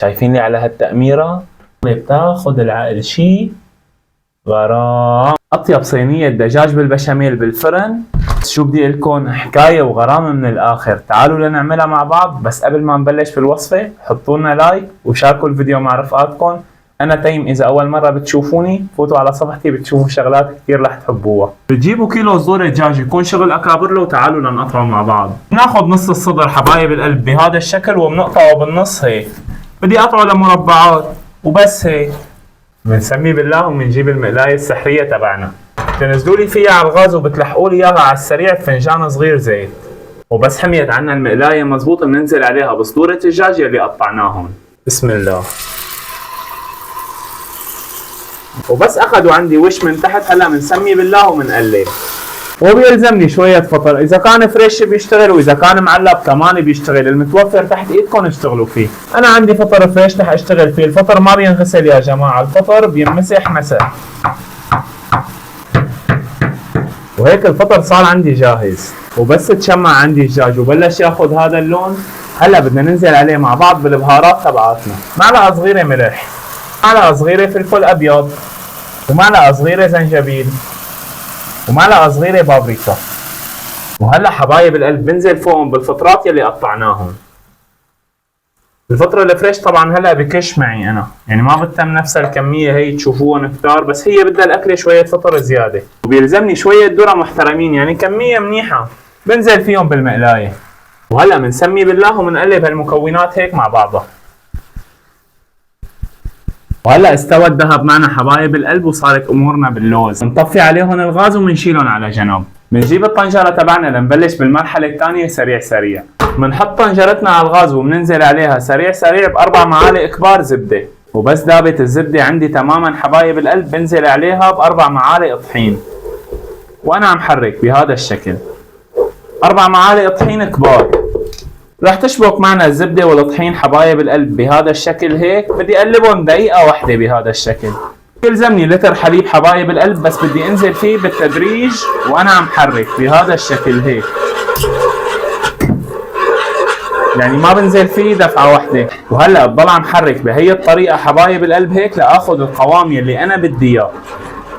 شايفين لي على هالتأميرة بتاخد العقل شي غرام. أطيب صينية دجاج بالبشاميل بالفرن. شو بدي لكم حكاية وغرامة من الآخر، تعالوا لنعملها مع بعض. بس قبل ما نبلش في الوصفة حطوا لنا لايك وشاركوا الفيديو مع رفقاتكم. أنا تيم، إذا أول مرة بتشوفوني فوتوا على صفحتي بتشوفوا شغلات كتير رح تحبوها. بتجيبوا كيلو صدور دجاج يكون شغل أكابر له، وتعالوا لنقطعه مع بعض. بناخد نص الصدر حبايب القلب بهذا الشكل وبنقطعه بالنص هيك. بدي أقطعه لمربعات وبس هيك. بنسمي بالله وبنجيب المقلاية السحرية تبعنا، بتنزلوا لي فيها على الغاز وبتلحقوا لي اياها على السريع بفنجان صغير زيت. وبس حميت عنا المقلاية مزبوط بننزل عليها بصدور الدجاج يلي قطعناهم. بسم الله. وبس اخذوا عندي وش من تحت، هلا بنسمي بالله وبنقلب. وبيلزمني شوية فطر، إذا كان فريش بيشتغل وإذا كان معلب كمان بيشتغل، المتوفر تحت إيدكم اشتغلوا فيه. أنا عندي فطر فريش رح أشتغل فيه، الفطر ما بينغسل يا جماعة، الفطر بينمسح مسح. وهيك الفطر صار عندي جاهز، وبس تشمع عندي الدجاج وبلش ياخذ هذا اللون. هلا بدنا ننزل عليه مع بعض بالبهارات تبعاتنا. معلقة صغيرة ملح، معلقة صغيرة فلفل أبيض، ومعلقة صغيرة زنجبيل، ومعلقة صغيرة بابريكا. وهلا حبايب القلب بنزل فوقهم بالفطرات يلي قطعناهم. الفطرة الفريش طبعا هلا بكش معي انا، يعني ما بتم نفس الكمية هي تشوفوها كتار، بس هي بدها الاكلة شوية فطر زيادة، وبيلزمني شوية ذرة محترمين، يعني كمية منيحة بنزل فيهم بالمقلاية. وهلا بنسمي بالله وبنقلب هالمكونات هيك مع بعضها. وهلا استوى الذهب معنا حبايب القلب وصارت امورنا باللوز. بنطفي عليهم الغاز وبنشيلهم على جنب. بنجيب الطنجرة تبعنا لنبلش بالمرحلة الثانية سريع سريع. بنحط طنجرتنا على الغاز وبننزل عليها سريع سريع ب4 معالق كبار زبدة. وبس دابت الزبدة عندي تماما حبايب القلب بنزل عليها ب4 معالق طحين. وانا عم حرك بهذا الشكل 4 معالق طحين كبار. رح تشبك معنا الزبدة والطحين حبايب القلب بهذا الشكل هيك. بدي اقلبهم دقيقة واحدة بهذا الشكل. يلزمني لتر حليب حبايب القلب، بس بدي انزل فيه بالتدريج وانا عم حرك بهذا الشكل هيك، يعني ما بنزل فيه دفعة واحدة. وهلا بضل عم حرك بهي الطريقة حبايب القلب هيك لاخذ القوام يلي انا بدي اياه.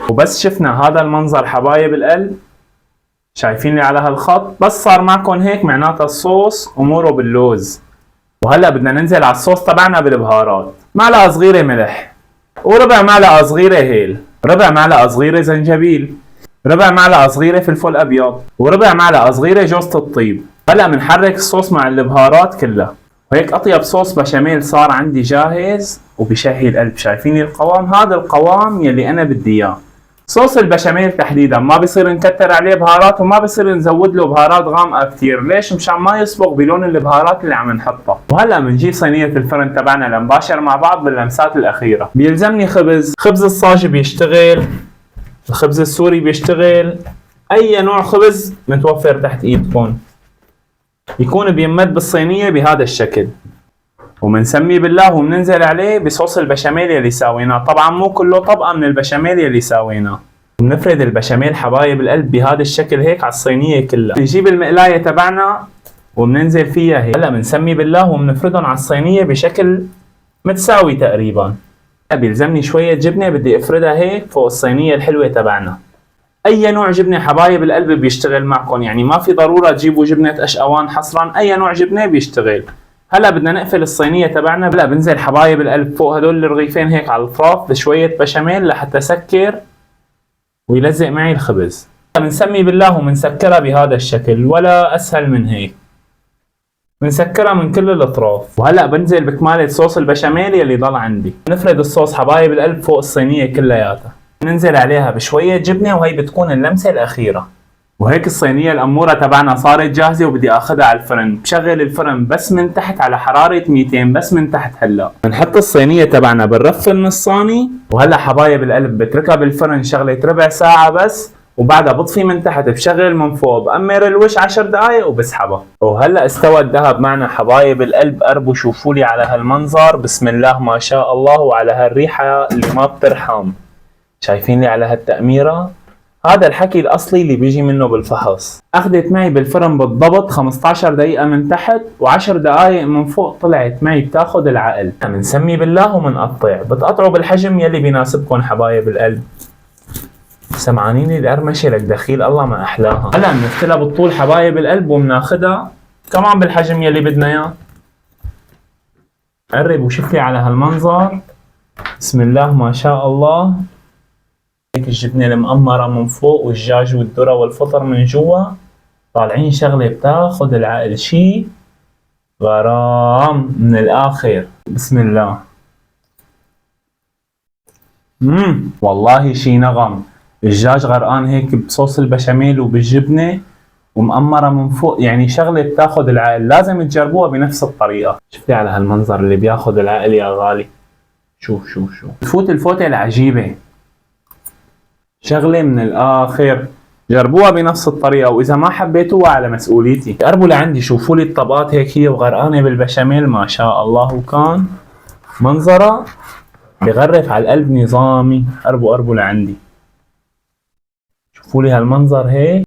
وبس شفنا هذا المنظر حبايب القلب، شايفين لي على هالخط، بس صار معكم هيك معناتها الصوص اموره باللوز. وهلا بدنا ننزل على الصوص تبعنا بالبهارات. معلقة صغيرة ملح، وربع معلقة صغيرة هيل، ربع معلقة صغيرة زنجبيل، ربع معلقة صغيرة فلفل أبيض، وربع معلقة صغيرة جوزة الطيب. هلا بنحرك الصوص مع البهارات كلها. وهيك أطيب صوص بشاميل صار عندي جاهز وبشهي القلب. شايفين القوام؟ هذا القوام يلي أنا بدي إياه. صوص البشاميل تحديدا ما بصير نكتر عليه بهارات وما بصير نزود له بهارات غامقة كتير. ليش؟ مشان ما يصبغ بلون البهارات اللي عم نحطها. وهلا بنجيب صينية الفرن تبعنا لنباشر مع بعض باللمسات الأخيرة. بيلزمني خبز الصاج بيشتغل، الخبز السوري بيشتغل، أي نوع خبز متوفر تحت إيدكم يكون بيمد بالصينية بهذا الشكل. ومنسمي بالله ومننزل عليه بصوص البشاميل يلي ساويناه. طبعا مو كله طبقة من البشاميل يلي ساويناه. وبنفرد البشاميل حبايب القلب بهذا الشكل هيك على الصينية كلها. بنجيب المقلاية تبعنا وبننزل فيها هيك. هلا بنسمي بالله وبنفردهم على الصينية بشكل متساوي تقريبا. بيلزمني شوية جبنة بدي افردها هيك فوق الصينية الحلوة تبعنا. اي نوع جبنة حبايب القلب بيشتغل معكم، يعني ما في ضرورة تجيبوا جبنة اشقوان حصرا، اي نوع جبنة بيشتغل. هلا بدنا نقفل الصينية تبعنا. هلا بنزل حبايب القلب فوق هدول الرغيفين هيك على الاطراف بشوية بشاميل لحتى سكر ويلزق معي الخبز. بنسمي بالله وبنسكرها بهذا الشكل، ولا اسهل من هيك. بنسكرها من كل الاطراف. وهلا بنزل بكمالة صوص البشاميل يلي ضل عندي. نفرد الصوص حبايب القلب فوق الصينية كلياتها. ننزل عليها بشوية جبنة وهي بتكون اللمسة الأخيرة. وهيك الصينية الأمورة تبعنا صارت جاهزة وبدي اخذها على الفرن. بشغل الفرن بس من تحت على حرارة 200 بس من تحت. هلا بنحط الصينية تبعنا بالرف النصاني. وهلا حبايب القلب بتركها بالفرن شغلة ربع ساعة بس، وبعدها بطفي من تحت بشغل من فوق بأمر الوش 10 دقايق وبسحبها. وهلا استوى الذهب معنا حبايب القلب. قربوا شوفوا لي على هالمنظر، بسم الله ما شاء الله، وعلى هالريحة اللي ما بترحم. شايفين لي على هالتأميرة؟ هذا الحكي الأصلي اللي بيجي منه بالفحص. أخذت معي بالفرن بالضبط 15 دقيقة من تحت و10 دقايق من فوق، طلعت معي بتاخد العقل. منسمي بالله ومنقطع، بتقطعوا بالحجم يلي بيناسبكم حبايب القلب. سمعانين القرمشة لك دخيل الله ما أحلاها. هلا بنفتلها بالطول حبايب القلب وبناخدها كمان بالحجم يلي بدنا إياه. قرب وشوف لي على هالمنظر، بسم الله ما شاء الله. هيك الجبنة المقمرة من فوق والدجاج والذرة والفطر من جوا طالعين شغلة بتاخد العقل، شي غرام من الآخر. بسم الله. والله شي نغم. الدجاج غرقان هيك بصوص البشاميل وبالجبنة ومقمرة من فوق، يعني شغلة بتاخد العقل. لازم تجربوها بنفس الطريقة. شوفي على هالمنظر اللي بياخد العقل يا غالي. شوف تفوت الفوتة العجيبة، شغلة من الآخر. جربوها بنفس الطريقة، وإذا ما حبيتوها على مسؤوليتي. قربوا لعندي شوفوا لي الطبقات هيك هي وغرقانة بالبشاميل ما شاء الله، وكان منظرها بغرف على القلب نظامي. قربوا لعندي شوفوا لي هالمنظر هيك.